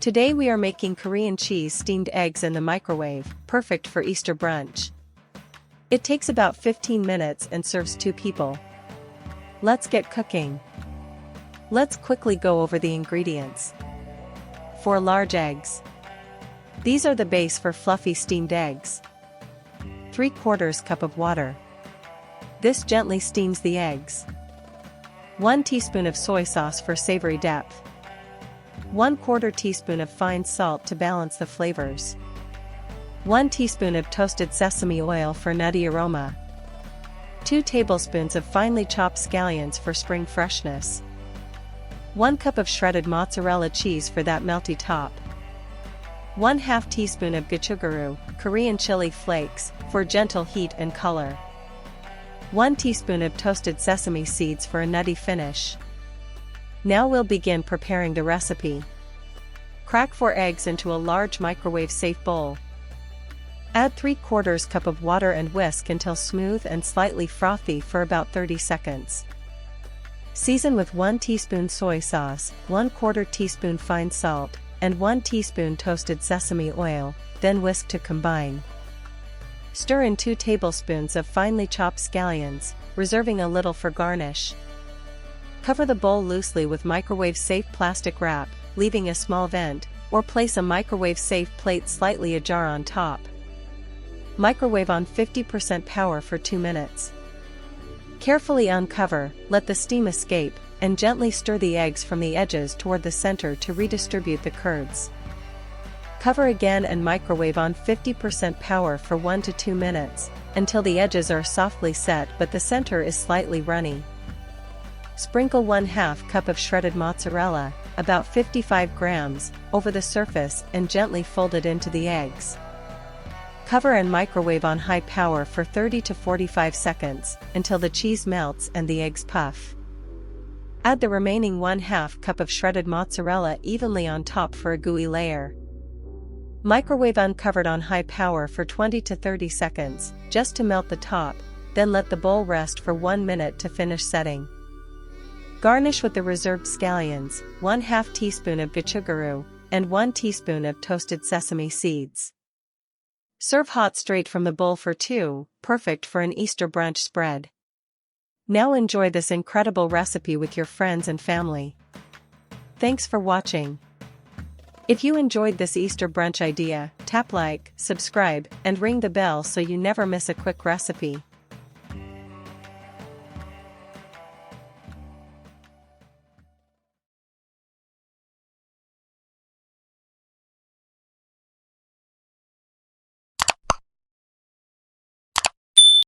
Today we are making Korean cheese steamed eggs in the microwave, perfect for Easter brunch. It takes about 15 minutes and serves 2 people. Let's get cooking. Let's quickly go over the ingredients. 4 large eggs. These are the base for fluffy steamed eggs. 3/4 cup of water. This gently steams the eggs. 1 teaspoon of soy sauce for savory depth. 1/4 teaspoon of fine salt to balance the flavors. 1 teaspoon of toasted sesame oil for nutty aroma. 2 tablespoons of finely chopped scallions for spring freshness. 1 cup of shredded mozzarella cheese for that melty top. 1/2 teaspoon of gochugaru, Korean chili flakes, for gentle heat and color. 1 teaspoon of toasted sesame seeds for a nutty finish. Now we'll begin preparing the recipe. Crack 4 eggs into a large microwave-safe bowl. Add 3/4 cup of water and whisk until smooth and slightly frothy for about 30 seconds. Season with 1 teaspoon soy sauce, 1/4 teaspoon fine salt, and 1 teaspoon toasted sesame oil, then whisk to combine. Stir in 2 tablespoons of finely chopped scallions, reserving a little for garnish. Cover the bowl loosely with microwave-safe plastic wrap, leaving a small vent, or place a microwave-safe plate slightly ajar on top. Microwave on 50% power for 2 minutes. Carefully uncover, let the steam escape, and gently stir the eggs from the edges toward the center to redistribute the curds. Cover again and microwave on 50% power for 1 to 2 minutes, until the edges are softly set but the center is slightly runny. Sprinkle 1/2 cup of shredded mozzarella, about 55 grams, over the surface and gently fold it into the eggs. Cover and microwave on high power for 30 to 45 seconds, until the cheese melts and the eggs puff. Add the remaining 1/2 cup of shredded mozzarella evenly on top for a gooey layer. Microwave uncovered on high power for 20 to 30 seconds, just to melt the top, then let the bowl rest for 1 minute to finish setting. Garnish with the reserved scallions, 1/2 teaspoon of gochugaru, and 1 teaspoon of toasted sesame seeds. Serve hot straight from the bowl for 2, perfect for an Easter brunch spread. Now enjoy this incredible recipe with your friends and family. Thanks for watching. If you enjoyed this Easter brunch idea, tap like, subscribe, and ring the bell so you never miss a quick recipe.